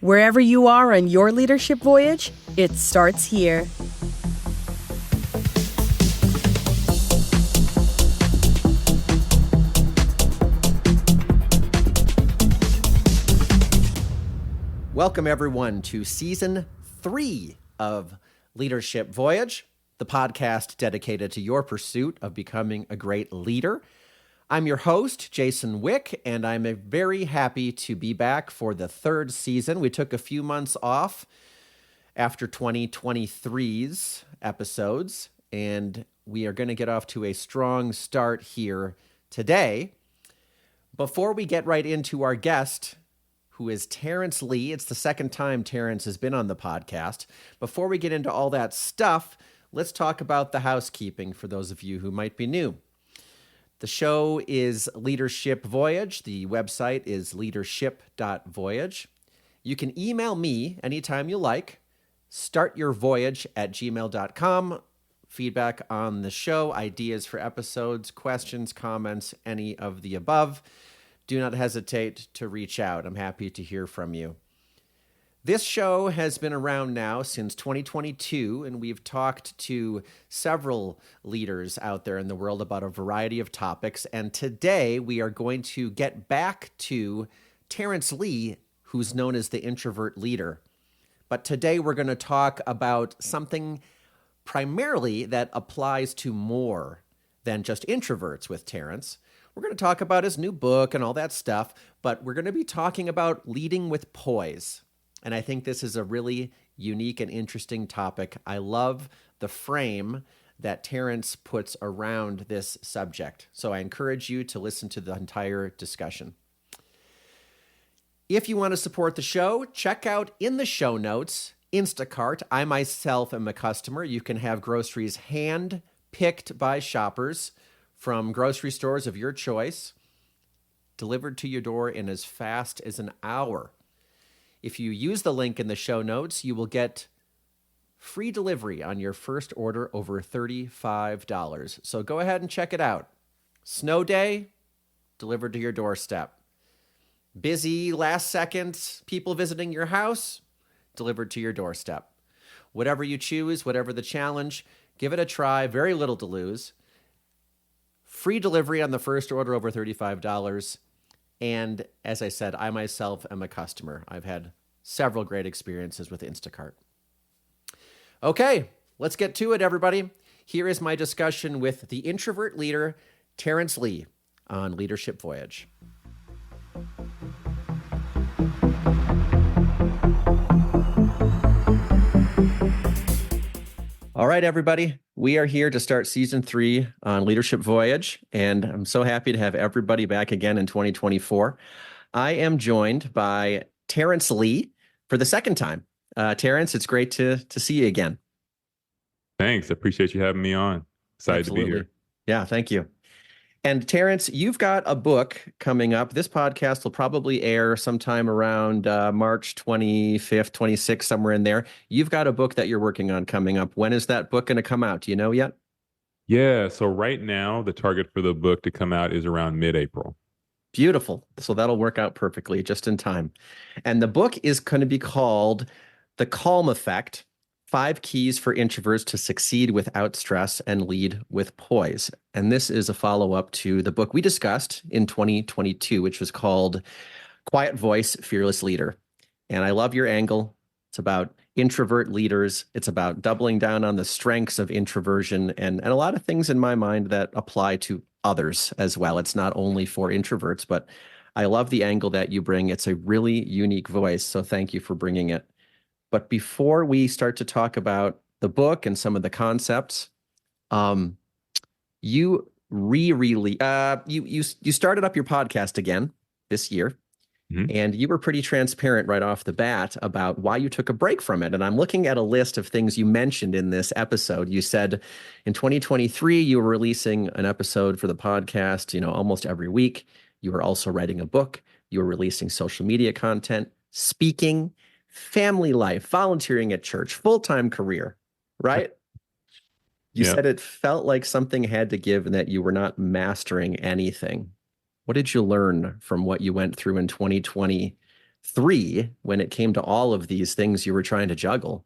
Wherever you are on your leadership voyage, it starts here. Welcome, everyone, to Season 3 of Leadership Voyage, the podcast dedicated to your pursuit of becoming a great leader. I'm your host, Jason Wick, and I'm very happy to be back for the third season. We took a few months off after 2023's episodes, and we are going to get off to a strong start here today. Before we get right into our guest, who is Terrance Lee. It's the second time Terrance has been on the podcast. Before we get into all that stuff, let's talk about the housekeeping for those of you who might be new. The show is Leadership Voyage. The website is leadership.voyage. You can email me anytime you like. startyourvoyage@gmail.com. Feedback on the show, ideas for episodes, questions, comments, any of the above. Do not hesitate to reach out. I'm happy to hear from you. This show has been around now since 2022, and we've talked to several leaders out there in the world about a variety of topics. And today we are going to get back to Terrance Lee, who's known as the Introvert Leader. But today we're going to talk about something primarily that applies to more than just introverts with Terrance. We're going to talk about his new book and all that stuff, but we're going to be talking about leading with poise. And I think this is a really unique and interesting topic. I love the frame that Terrance puts around this subject. So I encourage you to listen to the entire discussion. If you want to support the show, check out in the show notes, Instacart. I myself am a customer. You can have groceries hand-picked by shoppers from grocery stores of your choice, delivered to your door in as fast as an hour. If you use the link in the show notes, you will get free delivery on your first order over $35. So go ahead and check it out. Snow day, delivered to your doorstep. Busy last second people visiting your house, delivered to your doorstep. Whatever you choose, whatever the challenge, give it a try. Very little to lose. Free delivery on the first order over $35. And as I said, I myself am a customer. I've had several great experiences with Instacart. Okay, let's get to it, everybody. Here is my discussion with the introvert leader, Terrance Lee, on Leadership Voyage. All right, everybody. We are here to start season 3 on Leadership Voyage, and I'm so happy to have everybody back again in 2024. I am joined by Terrance Lee for the second time. Terrance, it's great to see you again. Thanks. I appreciate you having me on. Excited Absolutely. to be here. Yeah, thank you. And Terrance, you've got a book coming up. This podcast will probably air sometime around March 25th, 26th, somewhere in there. You've got a book that you're working on coming up. When is that book going to come out? Do you know yet? Yeah. So right now, the target for the book to come out is around mid-April. Beautiful. So that'll work out perfectly, just in time. And the book is going to be called The Calm Effect: 5 Keys for Introverts to Succeed Without Stress and Lead with Poise. And this is a follow-up to the book we discussed in 2022, which was called Quiet Voice, Fearless Leader. And I love your angle. It's about introvert leaders. It's about doubling down on the strengths of introversion and a lot of things in my mind that apply to others as well. It's not only for introverts, but I love the angle that you bring. It's a really unique voice. So thank you for bringing it. But before we start to talk about the book and some of the concepts, you started up your podcast again this year, and you were pretty transparent right off the bat about why you took a break from it. And I'm looking at a list of things you mentioned in this episode. You said in 2023 you were releasing an episode for the podcast, almost every week. You were also writing a book. You were releasing social media content, speaking, family life, volunteering at church, full-time career, right? You said it felt like something had to give and that you were not mastering anything. What did you learn from what you went through in 2020 three when it came to all of these things you were trying to juggle?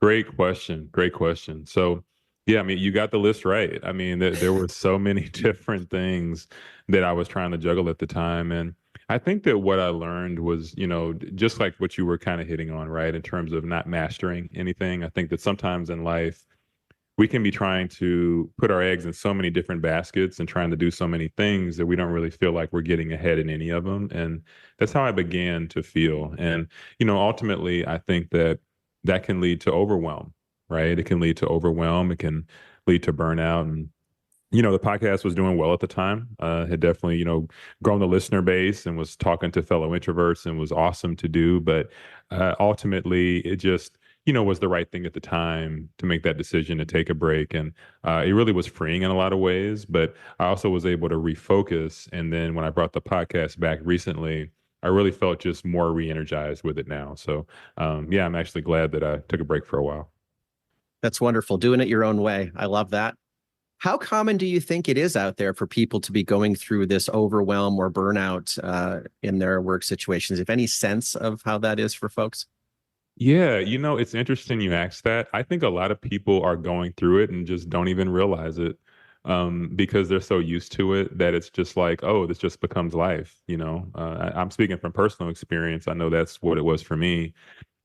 Great question. Great question. So, yeah, I mean, you got the list right. I mean, there were so many different things that I was trying to juggle at the time. And I think that what I learned was, just like what you were kind of hitting on, right, in terms of not mastering anything. I think that sometimes in life, we can be trying to put our eggs in so many different baskets and trying to do so many things that we don't really feel like we're getting ahead in any of them. And that's how I began to feel. And, ultimately, I think that that can lead to overwhelm, right? It can lead to overwhelm. It can lead to burnout. And the podcast was doing well at the time. Had definitely, grown the listener base and was talking to fellow introverts and was awesome to do. But ultimately, it just, was the right thing at the time to make that decision to take a break. And it really was freeing in a lot of ways. But I also was able to refocus. And then when I brought the podcast back recently, I really felt just more re-energized with it now. So, yeah, I'm actually glad that I took a break for a while. That's wonderful. Doing it your own way. I love that. How common do you think it is out there for people to be going through this overwhelm or burnout in their work situations? If any sense of how that is for folks? Yeah, it's interesting you asked that. I think a lot of people are going through it and just don't even realize it because they're so used to it that it's just like, oh, this just becomes life. I'm speaking from personal experience. I know that's what it was for me.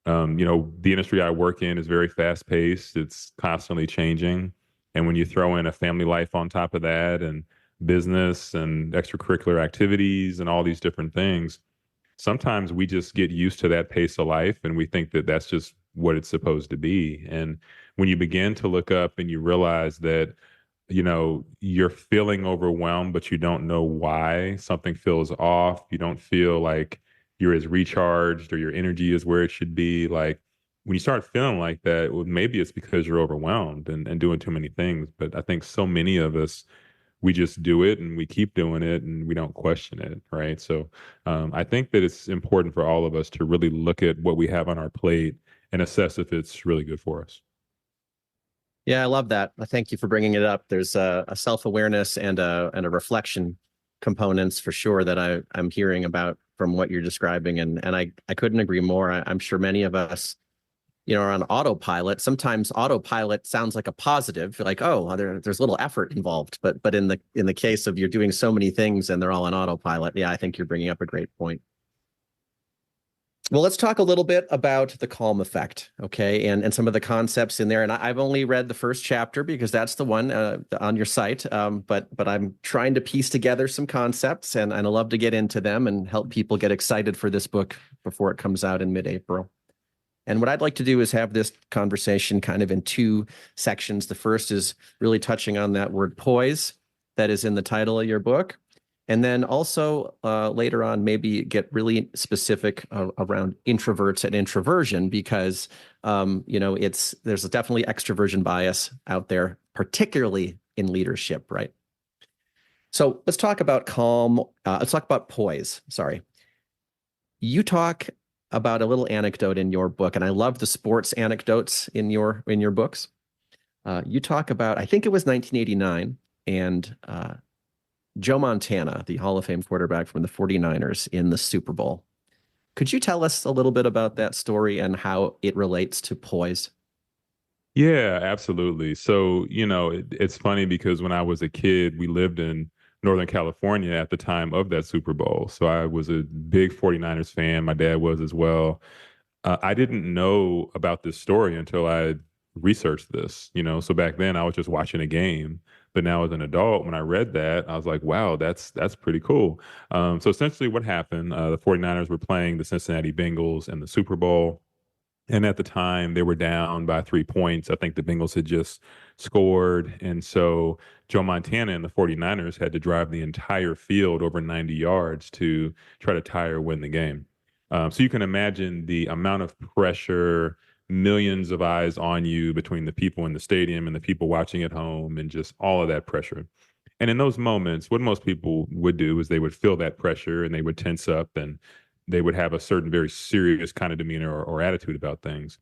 The industry I work in is very fast paced. It's constantly changing. And when you throw in a family life on top of that and business and extracurricular activities and all these different things, sometimes we just get used to that pace of life and we think that that's just what it's supposed to be. And when you begin to look up and you realize that, you're feeling overwhelmed, but you don't know why something feels off, you don't feel like you're as recharged or your energy is where it should be. Like when you start feeling like that, well, maybe it's because you're overwhelmed and doing too many things. But I think so many of us, we just do it and we keep doing it and we don't question it, right? So I think that it's important for all of us to really look at what we have on our plate and assess if it's really good for us. Yeah, I love that. I thank you for bringing it up. There's a self-awareness and a reflection components for sure that I'm hearing about from what you're describing, and I couldn't agree more. I'm sure many of us, are on autopilot. Sometimes autopilot sounds like a positive, like, oh, there's little effort involved, but in the case of you're doing so many things and they're all on autopilot, yeah, I think you're bringing up a great point. Well, let's talk a little bit about the calm effect, okay, and some of the concepts in there. And I've only read the first chapter because that's the one on your site, but I'm trying to piece together some concepts, and I love to get into them and help people get excited for this book before it comes out in mid-April. And what I'd like to do is have this conversation kind of in two sections. The first is really touching on that word poise that is in the title of your book. And then also later on, maybe get really specific around introverts and introversion, because there's definitely extroversion bias out there, particularly in leadership, right? So let's talk about calm. Let's talk about poise. Sorry. You talk about a little anecdote in your book, and I love the sports anecdotes in your books. You talk about, I think it was 1989, and Joe Montana, the Hall of Fame quarterback from the 49ers in the Super Bowl. Could you tell us a little bit about that story and how it relates to poise? Yeah, absolutely. So, it's funny because when I was a kid, we lived in Northern California at the time of that Super Bowl. So I was a big 49ers fan. My dad was as well. I didn't know about this story until I researched this, So back then I was just watching a game. But now as an adult, when I read that, I was like, wow, that's pretty cool. So essentially what happened, the 49ers were playing the Cincinnati Bengals in the Super Bowl. And at the time, they were down by 3 points. I think the Bengals had just scored. And so Joe Montana and the 49ers had to drive the entire field over 90 yards to try to tie or win the game. So you can imagine the amount of pressure, millions of eyes on you between the people in the stadium and the people watching at home, and just all of that pressure. And in those moments, what most people would do is they would feel that pressure and they would tense up and they would have a certain very serious kind of demeanor or attitude about things.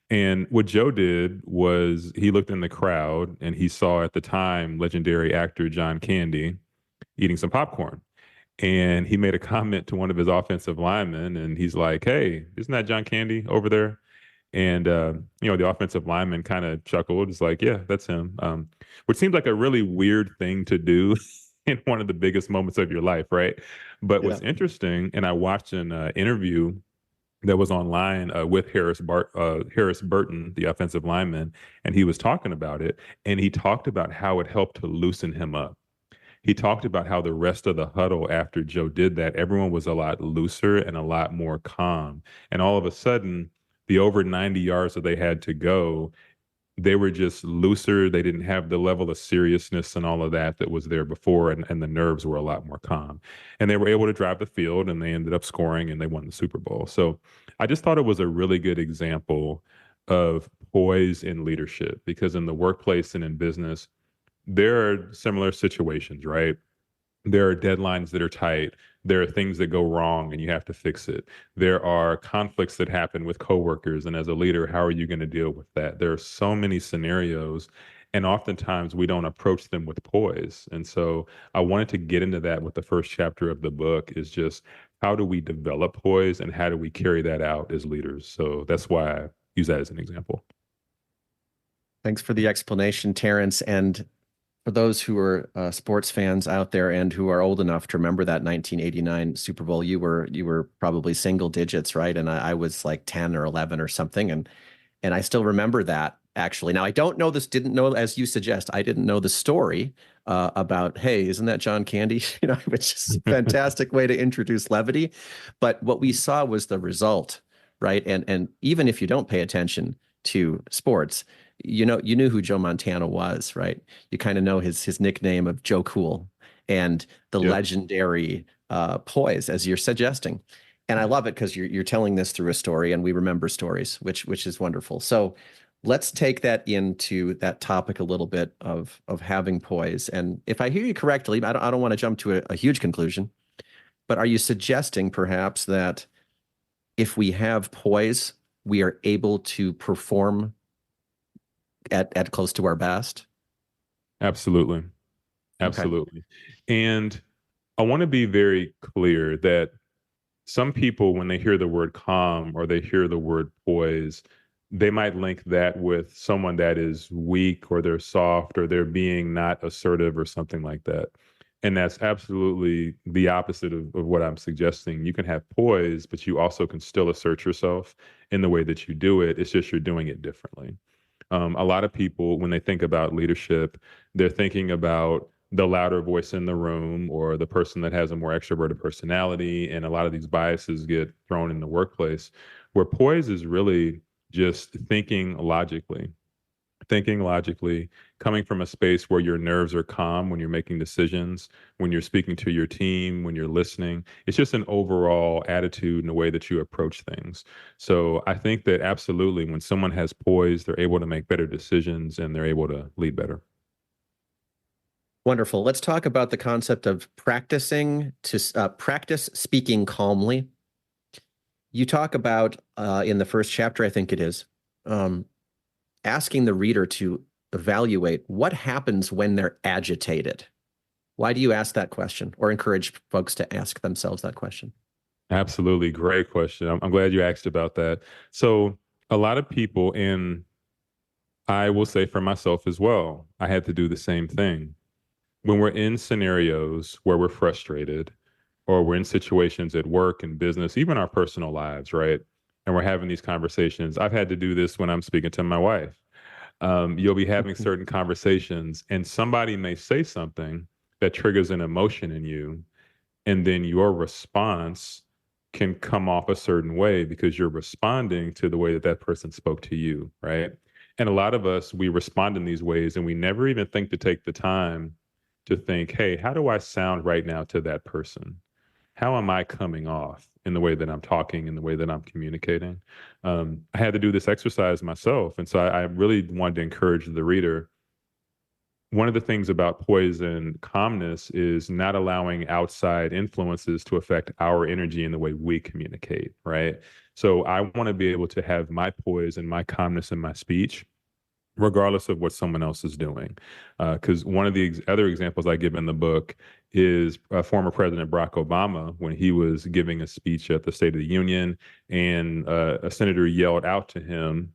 And what Joe did was he looked in the crowd and he saw at the time legendary actor John Candy eating some popcorn. And he made a comment to one of his offensive linemen, and he's like, "Hey, isn't that John Candy over there?" And the offensive lineman kind of chuckled. It's like, "Yeah, that's him." Which seems like a really weird thing to do in one of the biggest moments of your life, right? But Yeah. what's interesting, and I watched an interview that was online with Harris Burton, the offensive lineman, and he was talking about it, and he talked about how it helped to loosen him up. He talked about how the rest of the huddle after Joe did that, everyone was a lot looser and a lot more calm. And all of a sudden, the over 90 yards that they had to go, they were just looser. They didn't have the level of seriousness and all of that that was there before, and the nerves were a lot more calm. And they were able to drive the field, and they ended up scoring, and they won the Super Bowl. So I just thought it was a really good example of poise in leadership, because in the workplace and in business, there are similar situations, right? There are deadlines that are tight. There are things that go wrong and you have to fix it. There are conflicts that happen with coworkers. And as a leader, how are you going to deal with that? There are so many scenarios. And oftentimes we don't approach them with poise. And so I wanted to get into that with the first chapter of the book, is just how do we develop poise and how do we carry that out as leaders? So that's why I use that as an example. Thanks for the explanation, Terrance. And for those who are sports fans out there and who are old enough to remember that 1989 Super Bowl, you were probably single digits, right? And I was like 10 or 11 or something, and I still remember that actually. Now I don't know this, didn't know, as you suggest, I didn't know the story about, hey, isn't that John Candy? Which is a fantastic way to introduce levity. But what we saw was the result, right? And even if you don't pay attention to sports, you knew who Joe Montana was, right? You kind of know his nickname of Joe Cool and the Yep. legendary Poise, as you're suggesting. And I love it because you're telling this through a story, and we remember stories, which is wonderful. So let's take that into that topic a little bit of having poise. And if I hear you correctly, I don't want to jump to a huge conclusion, but are you suggesting perhaps that if we have poise, we are able to perform at close to our best? Absolutely. Okay. Absolutely. And I want to be very clear that some people, when they hear the word calm or they hear the word poise, they might link that with someone that is weak, or they're soft, or they're being not assertive or something like that. And that's absolutely the opposite of what I'm suggesting. You can have poise, but you also can still assert yourself in the way that you do it. It's just you're doing it differently. A lot of people, when they think about leadership, they're thinking about the louder voice in the room or the person that has a more extroverted personality. And a lot of these biases get thrown in the workplace, where poise is really just thinking logically, coming from a space where your nerves are calm when you're making decisions, when you're speaking to your team, when you're listening. It's just an overall attitude and a way that you approach things. So I think that absolutely, when someone has poise, they're able to make better decisions and they're able to lead better. Wonderful. Let's talk about the concept of practice speaking calmly. You talk about in the first chapter, I think it is, asking the reader to evaluate what happens when they're agitated. Why do you ask that question, or encourage folks to ask themselves that question? Absolutely. Great question. I'm glad you asked about that. So a lot of people, and I will say for myself as well, I had to do the same thing. When we're in scenarios where we're frustrated, or we're in situations at work and business, even our personal lives, right? And we're having these conversations. I've had to do this when I'm speaking to my wife. You'll be having certain conversations, and somebody may say something that triggers an emotion in you, and then your response can come off a certain way because you're responding to the way that that person spoke to you, right? And a lot of us, we respond in these ways, and we never even think to take the time to think, hey, how do I sound right now to that person? How am I coming off in the way that I'm talking, in the way that I'm communicating? I had to do this exercise myself. And so I really wanted to encourage the reader. One of the things about poise and calmness is not allowing outside influences to affect our energy in the way we communicate, right? So I want to be able to have my poise and my calmness in my speech, regardless of what someone else is doing. Because one of the other examples I give in the book is former President Barack Obama when he was giving a speech at the State of the Union, and a senator yelled out to him.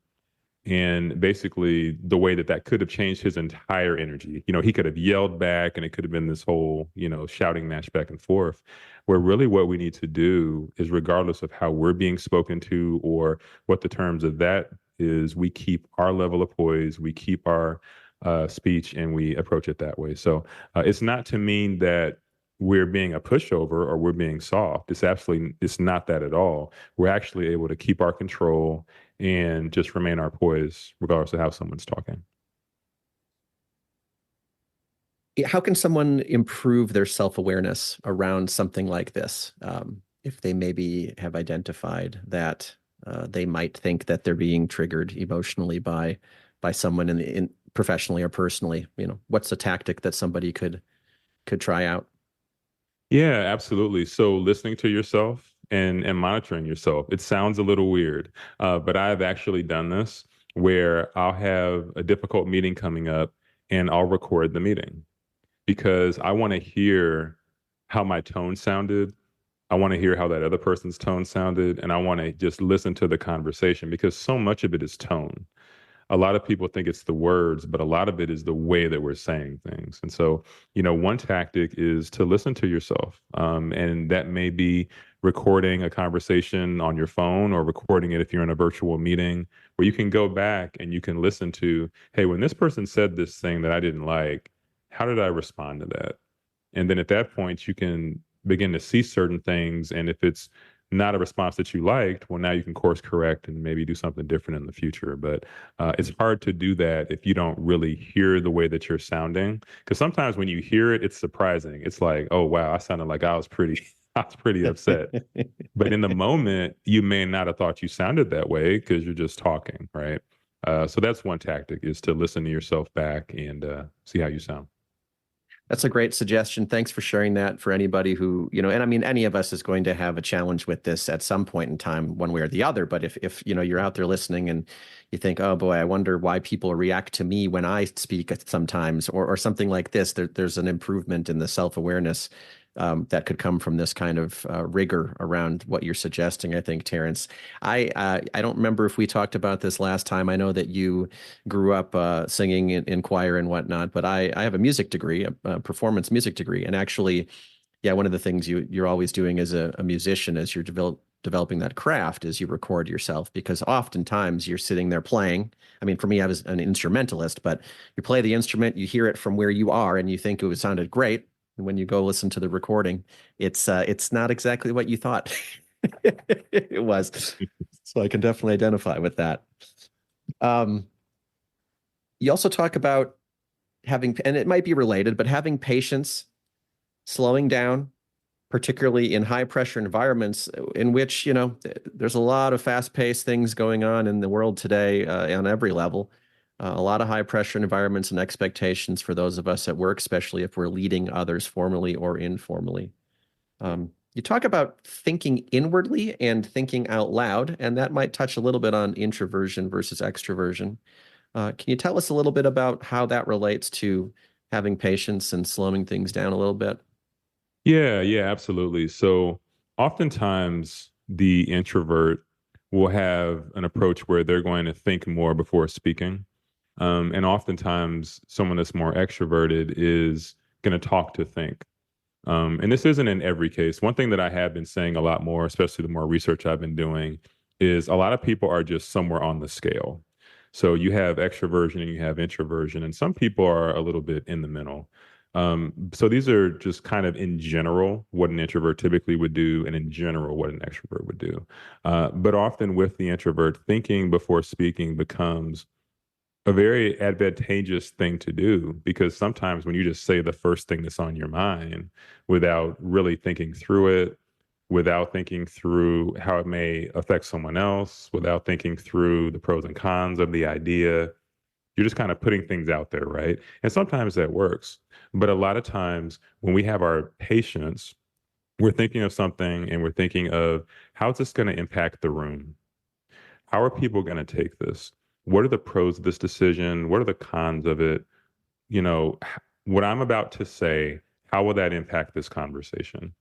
And basically, the way that that could have changed his entire energy. He could have yelled back, and it could have been this whole, shouting match back and forth. Where really what we need to do is, regardless of how we're being spoken to or what the terms of that is, we keep our level of poise, we keep our speech, and we approach it that way. So it's not to mean that we're being a pushover or we're being soft. It's not that at all. We're actually able to keep our control and just remain our poise, regardless of how someone's talking. How can someone improve their self-awareness around something like this? If they maybe have identified that they might think that they're being triggered emotionally by someone in professionally or personally, what's a tactic that somebody could try out? Yeah, absolutely. So listening to yourself and monitoring yourself. It sounds a little weird, but I've actually done this where I'll have a difficult meeting coming up and I'll record the meeting because I want to hear how my tone sounded. I want to hear how that other person's tone sounded, and I want to just listen to the conversation because so much of it is tone. A lot of people think it's the words, but a lot of it is the way that we're saying things. And so, one tactic is to listen to yourself. And that may be recording a conversation on your phone or recording it if you're in a virtual meeting where you can go back and you can listen to, hey, when this person said this thing that I didn't like, how did I respond to that? And then at that point, you can begin to see certain things. And if it's not a response that you liked, well, now you can course correct and maybe do something different in the future. But it's hard to do that if you don't really hear the way that you're sounding. Because sometimes when you hear it, it's surprising. It's like, oh, wow, I sounded like I was pretty, I was pretty upset. But in the moment, you may not have thought you sounded that way because you're just talking, right? So that's one tactic, is to listen to yourself back and see how you sound. That's a great suggestion. Thanks for sharing that for anybody who, and I mean, any of us is going to have a challenge with this at some point in time, one way or the other. But if you're out there listening and you think, oh boy, I wonder why people react to me when I speak sometimes, or something like this, there's an improvement in the self-awareness that could come from this kind of rigor around what you're suggesting, I think, Terrance. I don't remember if we talked about this last time. I know that you grew up singing in choir and whatnot, but I have a music degree, a performance music degree. And actually, yeah, one of the things you're always doing as a musician as you're developing that craft is you record yourself, because oftentimes you're sitting there playing. I mean, for me, I was an instrumentalist, but you play the instrument, you hear it from where you are, and you think it sounded great. And when you go listen to the recording, it's not exactly what you thought it was. So I can definitely identify with that. You also talk about having, and it might be related, but having patience, slowing down, particularly in high pressure environments in which, there's a lot of fast paced things going on in the world today on every level. A lot of high pressure environments and expectations for those of us at work, especially if we're leading others formally or informally. You talk about thinking inwardly and thinking out loud, and that might touch a little bit on introversion versus extroversion. Can you tell us a little bit about how that relates to having patience and slowing things down a little bit? Yeah, absolutely. So oftentimes the introvert will have an approach where they're going to think more before speaking. And oftentimes someone that's more extroverted is going to talk to think. And this isn't in every case. One thing that I have been saying a lot more, especially the more research I've been doing, is a lot of people are just somewhere on the scale. So you have extroversion and you have introversion, and some people are a little bit in the middle. So these are just kind of in general what an introvert typically would do, and in general what an extrovert would do. But often with the introvert, thinking before speaking becomes a very advantageous thing to do, because sometimes when you just say the first thing that's on your mind without really thinking through it, without thinking through how it may affect someone else, without thinking through the pros and cons of the idea, you're just kind of putting things out there, right? And sometimes that works. But a lot of times when we have our patience, we're thinking of something and we're thinking of, how's this going to impact the room? How are people going to take this? what are the pros of this decision? What are the cons of it? You know, what I'm about to say, how will that impact this conversation?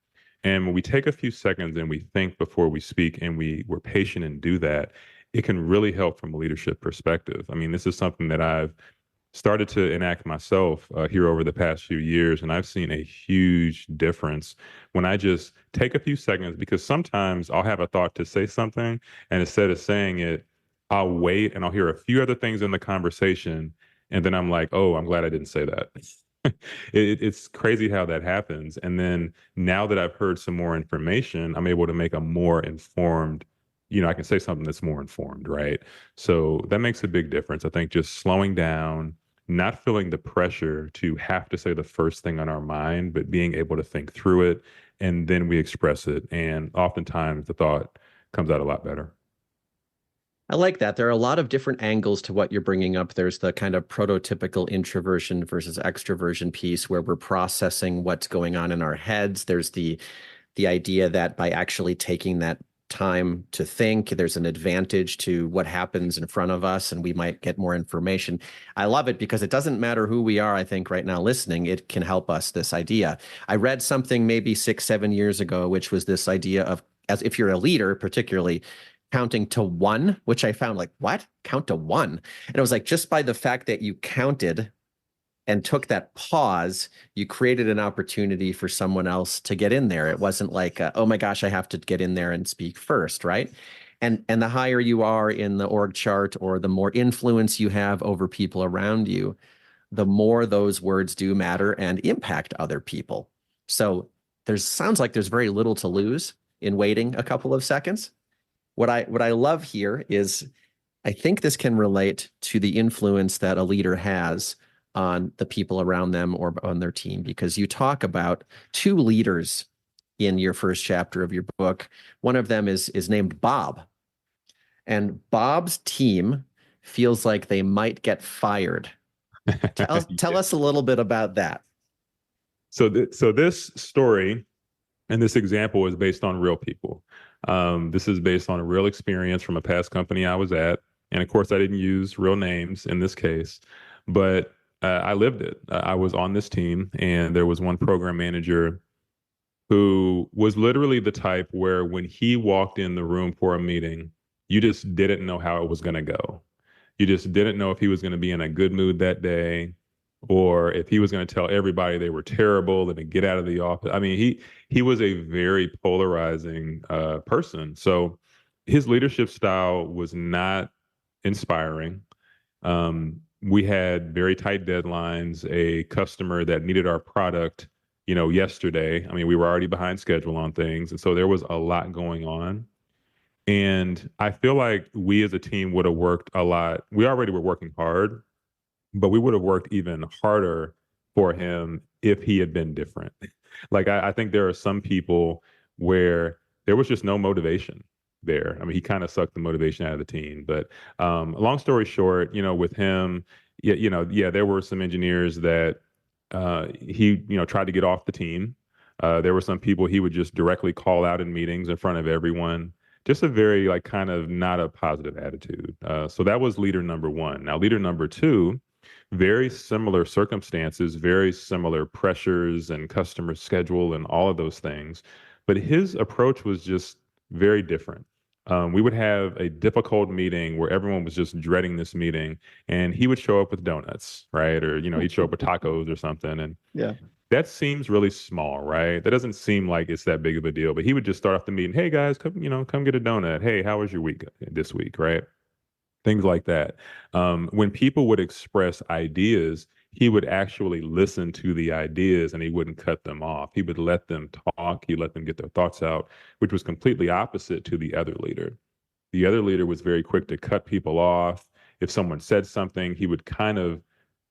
And when we take a few seconds and we think before we speak and we're patient and do that, it can really help from a leadership perspective. I mean, this is something that I've started to enact myself here over the past few years, and I've seen a huge difference when I just take a few seconds, because sometimes I'll have a thought to say something, and instead of saying it, I'll wait and I'll hear a few other things in the conversation, and then I'm like, oh, I'm glad I didn't say that. It's crazy how that happens. And then now that I've heard some more information, I'm able to make a more informed, I can say something that's more informed, right? So that makes a big difference. I think just slowing down, not feeling the pressure to have to say the first thing on our mind, but being able to think through it and then we express it. And oftentimes the thought comes out a lot better. I like that. There are a lot of different angles to what you're bringing up. There's the kind of prototypical introversion versus extroversion piece where we're processing what's going on in our heads. There's the idea that by actually taking that time to think, there's an advantage to what happens in front of us and we might get more information. I love it because it doesn't matter who we are, I think, right now listening, it can help us, this idea. I read something maybe 6-7 years ago, which was this idea of, as if you're a leader, particularly counting to one, which I found like, what? Count to one? And it was like, just by the fact that you counted and took that pause, you created an opportunity for someone else to get in there. It wasn't like, oh my gosh, I have to get in there and speak first, right? And the higher you are in the org chart or the more influence you have over people around you, the more those words do matter and impact other people. So sounds like there's very little to lose in waiting a couple of seconds. What I love here is I think this can relate to the influence that a leader has on the people around them or on their team, because you talk about two leaders in your first chapter of your book. One of them is named Bob, and Bob's team feels like they might get fired. Tell us a little bit about that. So this story and this example is based on real people. This is based on a real experience from a past company I was at. And of course, I didn't use real names in this case, but I lived it. I was on this team, and there was one program manager who was literally the type where when he walked in the room for a meeting, you just didn't know how it was going to go. You just didn't know if he was going to be in a good mood that day, or if he was going to tell everybody they were terrible and to get out of the office. I mean, he was a very polarizing person. So his leadership style was not inspiring. We had very tight deadlines, a customer that needed our product, yesterday. I mean, we were already behind schedule on things. And so there was a lot going on. And I feel like we as a team would have worked a lot. We already were working hard, but we would have worked even harder for him if he had been different. Like, I think there are some people where there was just no motivation there. I mean, he kind of sucked the motivation out of the team. But long story short, with him, there were some engineers that he, tried to get off the team. There were some people he would just directly call out in meetings in front of everyone. Just a very like kind of not a positive attitude. So that was leader number one. Now, leader number two, very similar circumstances, very similar pressures and customer schedule and all of those things. But his approach was just very different. We would have a difficult meeting where everyone was just dreading this meeting, and he would show up with donuts, right? Or, he'd show up with tacos or something. And yeah, that seems really small, right? That doesn't seem like it's that big of a deal. But he would just start off the meeting, hey guys, come get a donut. Hey, how was your week this week, right? Things like that. When people would express ideas, he would actually listen to the ideas and he wouldn't cut them off. He would let them talk. He let them get their thoughts out, which was completely opposite to the other leader. The other leader was very quick to cut people off. If someone said something, he would kind of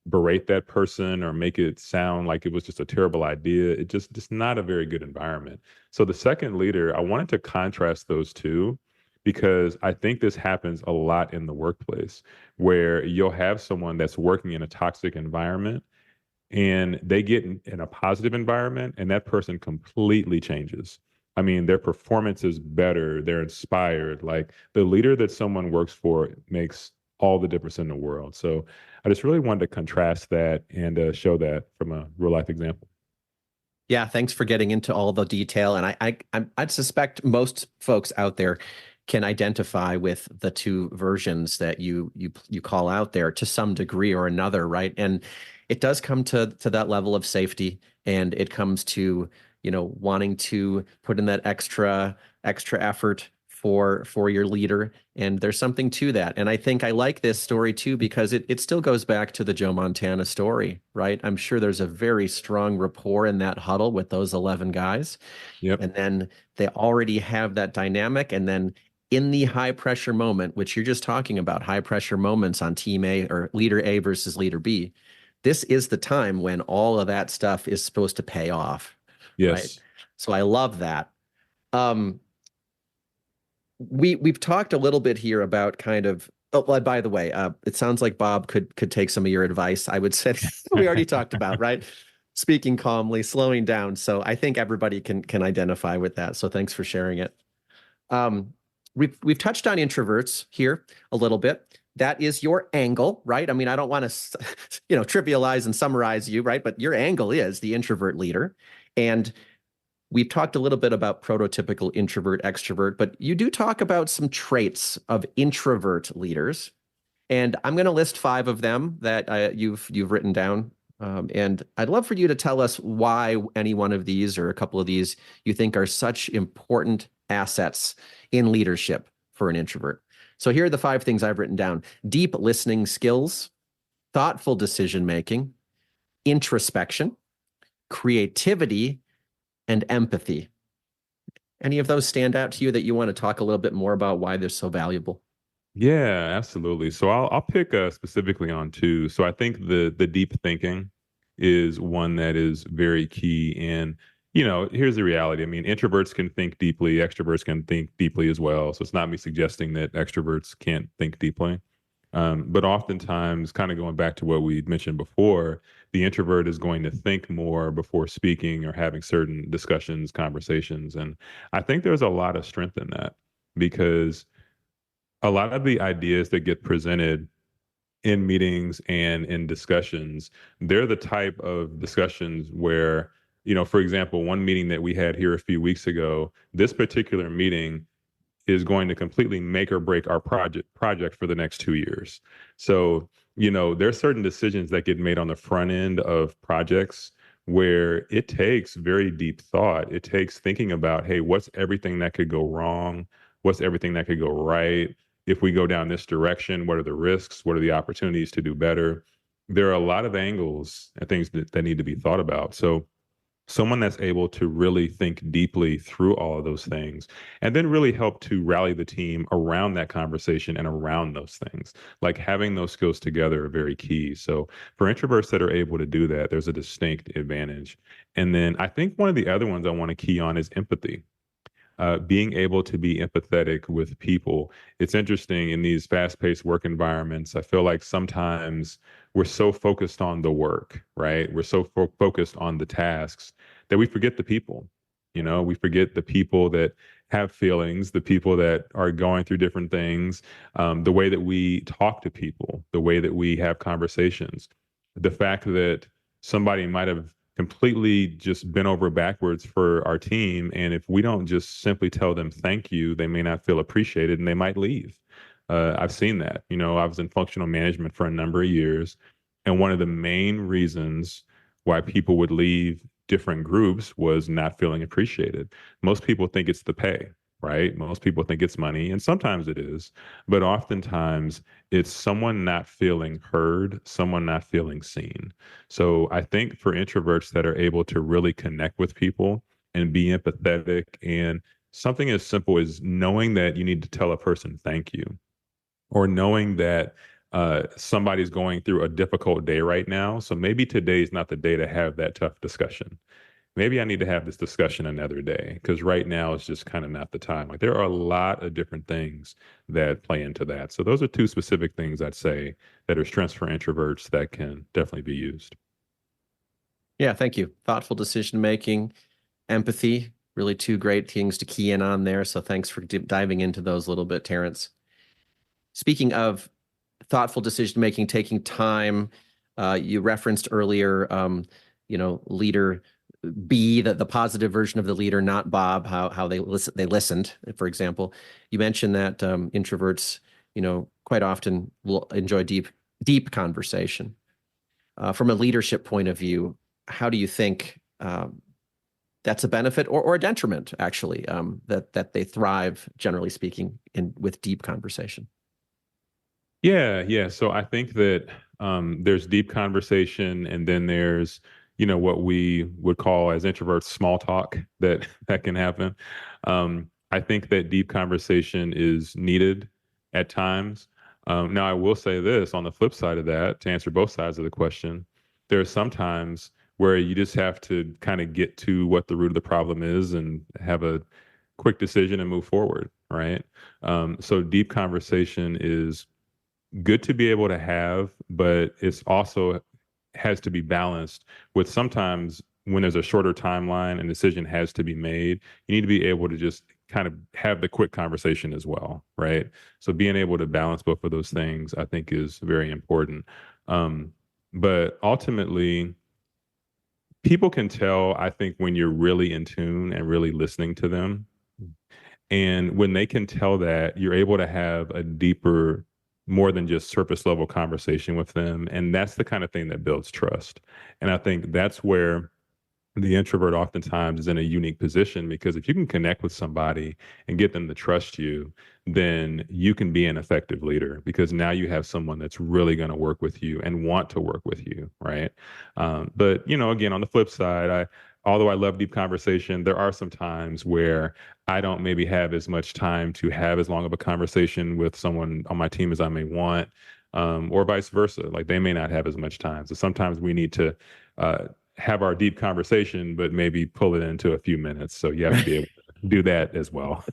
berate that person or make it sound like it was just a terrible idea. It just not a very good environment. So the second leader, I wanted to contrast those two, because I think this happens a lot in the workplace where you'll have someone that's working in a toxic environment and they get in a positive environment and that person completely changes. I mean, their performance is better. They're inspired. Like the leader that someone works for makes all the difference in the world. So I just really wanted to contrast that and show that from a real life example. Yeah, thanks for getting into all the detail. And I'd suspect most folks out there can identify with the two versions that you call out there to some degree or another, right? And it does come to that level of safety, and it comes to, wanting to put in that extra effort for your leader. And there's something to that. And I think I like this story too, because it still goes back to the Joe Montana story, right? I'm sure there's a very strong rapport in that huddle with those 11 guys. Yep. And then they already have that dynamic. And then in the high pressure moment, which you're just talking about, high pressure moments on team A or leader A versus leader B, this is the time when all of that stuff is supposed to pay off, right? Yes. So I love that. Um, we've talked a little bit here about kind of, oh, well, by the way, it sounds like Bob could take some of your advice. I would say we already talked about, right? Speaking calmly, slowing down. So I think everybody can identify with that. So thanks for sharing it. Um, we've touched on introverts here a little bit. That is your angle, right? I mean, I don't want to, trivialize and summarize you, right? But your angle is the introvert leader. And we've talked a little bit about prototypical introvert, extrovert, but you do talk about some traits of introvert leaders. And I'm going to list 5 of them that you've written down. And I'd love for you to tell us why any one of these or a couple of these you think are such important assets in leadership for an introvert. So here are the 5 things I've written down: deep listening skills, thoughtful decision making, introspection, creativity, and empathy. Any of those stand out to you that you want to talk a little bit more about why they're so valuable? Yeah, absolutely. So I'll pick specifically on 2. So I think the deep thinking is one that is very key. And here's the reality. I mean, introverts can think deeply, extroverts can think deeply as well. So it's not me suggesting that extroverts can't think deeply. But oftentimes, kind of going back to what we mentioned before, the introvert is going to think more before speaking or having certain discussions, conversations. And I think there's a lot of strength in that, because a lot of the ideas that get presented in meetings and in discussions, they're the type of discussions where, for example, one meeting that we had here a few weeks ago, this particular meeting is going to completely make or break our project for the next 2 years. So, there's certain decisions that get made on the front end of projects where it takes very deep thought. It takes thinking about, hey, what's everything that could go wrong? What's everything that could go right? If we go down this direction, what are the risks? What are the opportunities to do better? There are a lot of angles and things that need to be thought about. So someone that's able to really think deeply through all of those things and then really help to rally the team around that conversation and around those things, like having those skills together are very key. So for introverts that are able to do that, there's a distinct advantage. And then I think one of the other ones I want to key on is empathy. Being able to be empathetic with people. It's interesting in these fast-paced work environments. I feel like sometimes we're so focused on the work, right? We're so focused on the tasks that we forget the people. We forget the people that have feelings, the people that are going through different things, the way that we talk to people, the way that we have conversations, the fact that somebody might have completely just bent over backwards for our team. And if we don't just simply tell them thank you, they may not feel appreciated and they might leave. I've seen that. I was in functional management for a number of years. And one of the main reasons why people would leave different groups was not feeling appreciated. Most people think it's the pay, right? Most people think it's money, and sometimes it is. But oftentimes it's someone not feeling heard, someone not feeling seen. So I think for introverts that are able to really connect with people and be empathetic, and something as simple as knowing that you need to tell a person thank you, or knowing that somebody's going through a difficult day right now. So maybe today's not the day to have that tough discussion. Maybe I need to have this discussion another day, because right now it's just kind of not the time. Like, there are a lot of different things that play into that. So those are 2 specific things I'd say that are strengths for introverts that can definitely be used. Yeah, thank you. Thoughtful decision making, empathy, really 2 great things to key in on there. So thanks for diving into those a little bit, Terrance. Speaking of thoughtful decision making, taking time. You referenced earlier, leader B, the positive version of the leader, not Bob. How they listened. For example, you mentioned that introverts, quite often will enjoy deep conversation. From a leadership point of view, how do you think that's a benefit or a detriment, actually, that they thrive, generally speaking, with deep conversation? Yeah. So I think that there's deep conversation, and then there's what we would call as introverts small talk that can happen. I think that deep conversation is needed at times. Now, I will say this on the flip side of that, to answer both sides of the question, there are some times where you just have to kind of get to what the root of the problem is and have a quick decision and move forward, right? So deep conversation is good to be able to have, but it's also has to be balanced with sometimes when there's a shorter timeline and decision has to be made, you need to be able to just kind of have the quick conversation as well, right? So being able to balance both of those things, I think, is very important. But ultimately, people can tell, I think, when you're really in tune and really listening to them. And when they can tell that, you're able to have a deeper, more than just surface level conversation with them. And that's the kind of thing that builds trust. And I think that's where the introvert oftentimes is in a unique position, because if you can connect with somebody and get them to trust you, then you can be an effective leader, because now you have someone that's really going to work with you and want to work with you, right? But again, on the flip side, although I love deep conversation, there are some times where I don't maybe have as much time to have as long of a conversation with someone on my team as I may want, or vice versa. Like they may not have as much time. So sometimes we need to have our deep conversation, but maybe pull it into a few minutes. So you have to be able to do that as well.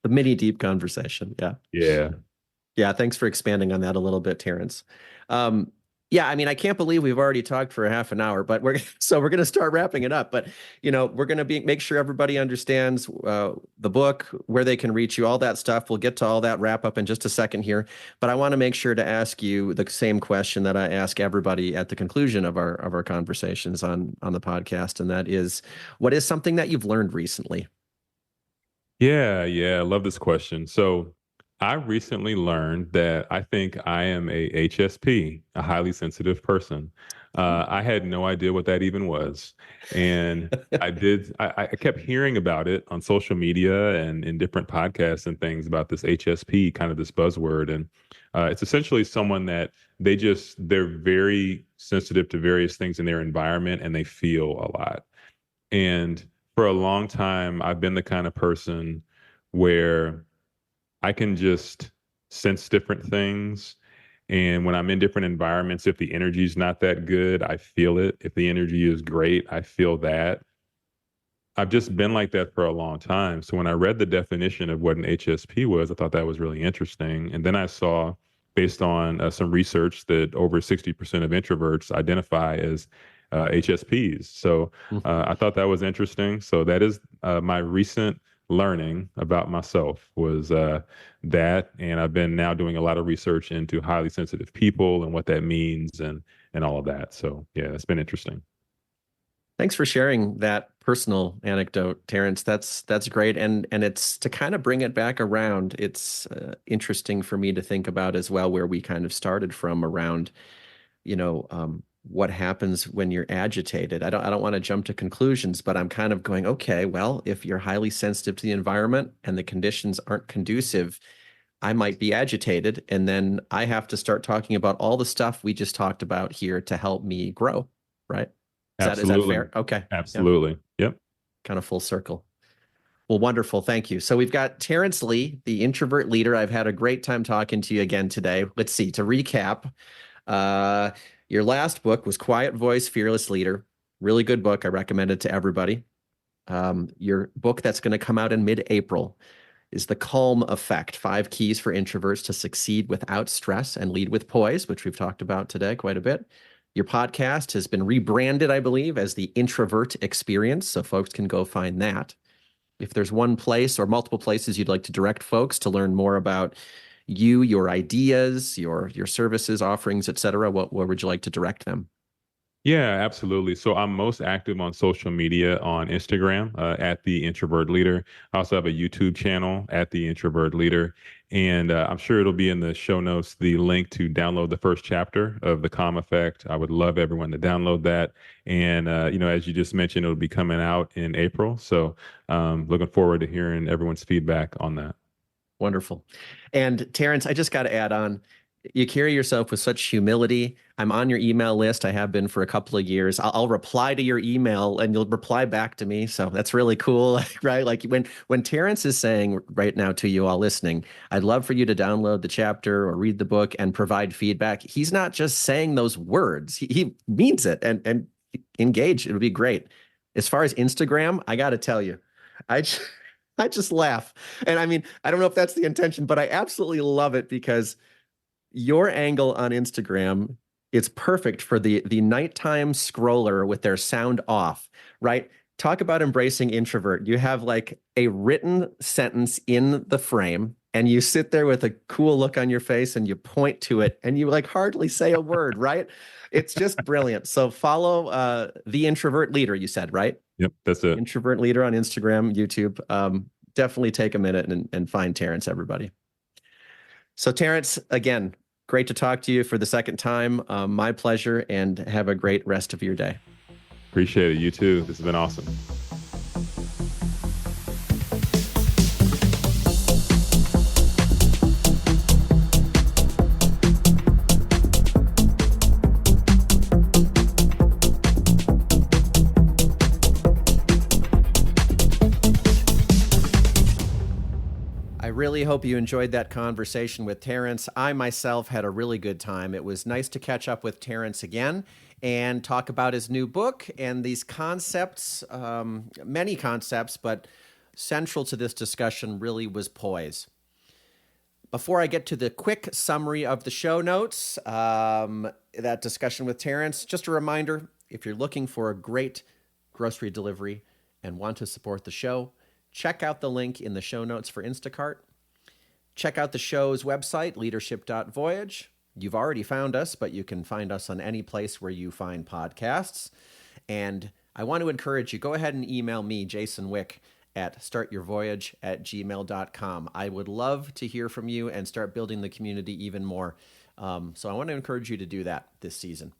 The mini deep conversation. Yeah. Yeah. Yeah. Thanks for expanding on that a little bit, Terrance. Yeah, I mean, I can't believe we've already talked for a half an hour, but we're going to start wrapping it up. But we're going to make sure everybody understands the book, where they can reach you, all that stuff. We'll get to all that wrap up in just a second here. But I want to make sure to ask you the same question that I ask everybody at the conclusion of our conversations on the podcast, and that is, what is something that you've learned recently? Yeah. I love this question. So I recently learned that I think I am a HSP, a highly sensitive person. I had no idea what that even was. And I kept hearing about it on social media and in different podcasts and things about this HSP, kind of this buzzword. And it's essentially someone that they're very sensitive to various things in their environment, and they feel a lot. And for a long time, I've been the kind of person where I can just sense different things. And when I'm in different environments, if the energy is not that good, I feel it. If the energy is great, I feel that. I've just been like that for a long time. So when I read the definition of what an HSP was, I thought that was really interesting. And then I saw, based on some research, that over 60% of introverts identify as HSPs. So I thought that was interesting. So that is my recent learning about myself, was that. And I've been now doing a lot of research into highly sensitive people and what that means and all of that. So yeah, it's been interesting. Thanks for sharing that personal anecdote, Terrance. That's great, and it's to kind of bring it back around. It's interesting for me to think about as well, where we kind of started from around, what happens when you're agitated. I don't want to jump to conclusions, but I'm kind of going, okay, well, if you're highly sensitive to the environment and the conditions aren't conducive, I might be agitated, and then I have to start talking about all the stuff we just talked about here to help me grow, right? Is that fair? Okay. Absolutely. Yeah. Yep. Kind of full circle. Well, wonderful. Thank you. So we've got Terrance Lee, the introvert leader. I've had a great time talking to you again today. Let's see, to recap, your last book was Quiet Voice, Fearless Leader. Really good book. I recommend it to everybody. Your book that's going to come out in mid-April is The Calm Effect, 5 Keys for Introverts to Succeed Without Stress and Lead with Poise, which we've talked about today quite a bit. Your podcast has been rebranded, I believe, as the Introvert Experience, so folks can go find that. If there's one place or multiple places you'd like to direct folks to learn more about you, your ideas, your services, offerings, etc., where would you like to direct them? Yeah, absolutely. So I'm most active on social media on Instagram at the Introvert Leader. I also have a YouTube channel at the Introvert Leader, and I'm sure it'll be in the show notes the link to download the first chapter of the Calm Effect. I would love everyone to download that, and as you just mentioned, it'll be coming out in April. So looking forward to hearing everyone's feedback on that. Wonderful. And Terrance, I just got to add on, you carry yourself with such humility. I'm on your email list. I have been for a couple of years. I'll reply to your email and you'll reply back to me. So that's really cool, right? Like when Terrance is saying right now to you all listening, I'd love for you to download the chapter or read the book and provide feedback. He's not just saying those words. He means it and engage. It would be great. As far as Instagram, I got to tell you, I I just laugh. And I mean, I don't know if that's the intention, but I absolutely love it because your angle on Instagram, it's perfect for the nighttime scroller with their sound off, right? Talk about embracing introvert. You have like a written sentence in the frame and you sit there with a cool look on your face and you point to it and you like hardly say a word, right? It's just brilliant. So follow the Introvert Leader, you said, right? Yep, that's it. Introvert Leader on Instagram, YouTube. Definitely take a minute and find Terrance, everybody. So Terrance, again, great to talk to you for the second time. My pleasure, and have a great rest of your day. Appreciate it. You too. This has been awesome. I really hope you enjoyed that conversation with Terrance. I myself had a really good time. It was nice to catch up with Terrance again and talk about his new book and these concepts, many concepts, but central to this discussion really was poise. Before I get to the quick summary of the show notes, that discussion with Terrance, just a reminder, if you're looking for a great grocery delivery and want to support the show, check out the link in the show notes for Instacart. Check out the show's website, leadership.voyage. You've already found us, but you can find us on any place where you find podcasts. And I want to encourage you, go ahead and email me, Jason Wick, at startyourvoyage@gmail.com. I would love to hear from you and start building the community even more. So I want to encourage you to do that this season.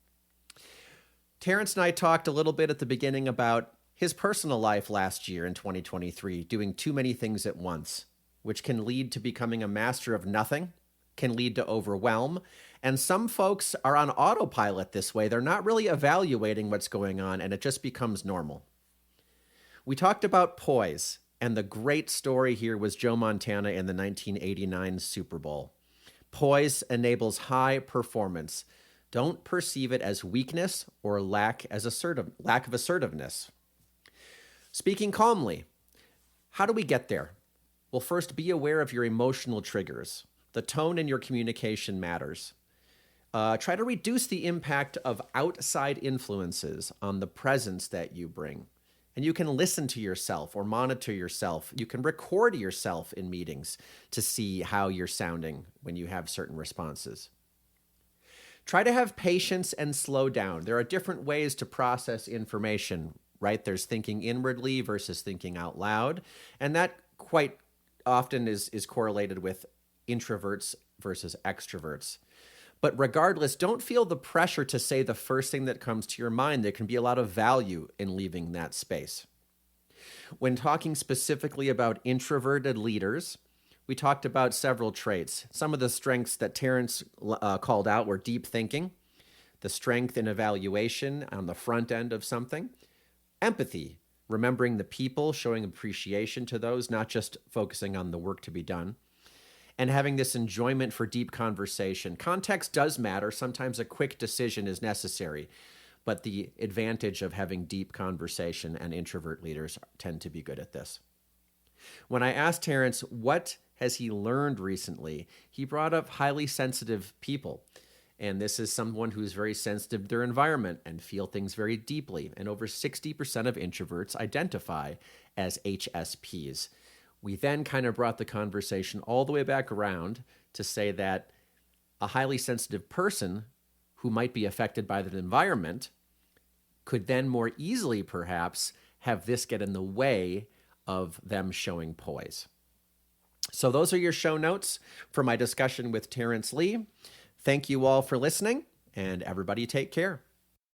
Terrance and I talked a little bit at the beginning about his personal life last year in 2023, doing too many things at once, which can lead to becoming a master of nothing, can lead to overwhelm. And some folks are on autopilot this way. They're not really evaluating what's going on, and it just becomes normal. We talked about poise, and the great story here was Joe Montana in the 1989 Super Bowl. Poise enables high performance. Don't perceive it as weakness or lack of assertiveness. Speaking calmly, how do we get there? Well, first, be aware of your emotional triggers. The tone in your communication matters. Try to reduce the impact of outside influences on the presence that you bring. And you can listen to yourself or monitor yourself. You can record yourself in meetings to see how you're sounding when you have certain responses. Try to have patience and slow down. There are different ways to process information, right? There's thinking inwardly versus thinking out loud. And that quite often is correlated with introverts versus extroverts. But regardless, don't feel the pressure to say the first thing that comes to your mind. There can be a lot of value in leaving that space. When talking specifically about introverted leaders, we talked about several traits. Some of the strengths that Terrance called out were deep thinking, the strength in evaluation on the front end of something, empathy, remembering the people, showing appreciation to those, not just focusing on the work to be done, and having this enjoyment for deep conversation. Context does matter. Sometimes a quick decision is necessary, but the advantage of having deep conversation, and introvert leaders tend to be good at this. When I asked Terrance what has he learned recently, he brought up highly sensitive people. And this is someone who's very sensitive to their environment and feel things very deeply. And over 60% of introverts identify as HSPs. We then kind of brought the conversation all the way back around to say that a highly sensitive person who might be affected by the environment could then more easily perhaps have this get in the way of them showing poise. So those are your show notes for my discussion with Terrance Lee. Thank you all for listening, and everybody take care.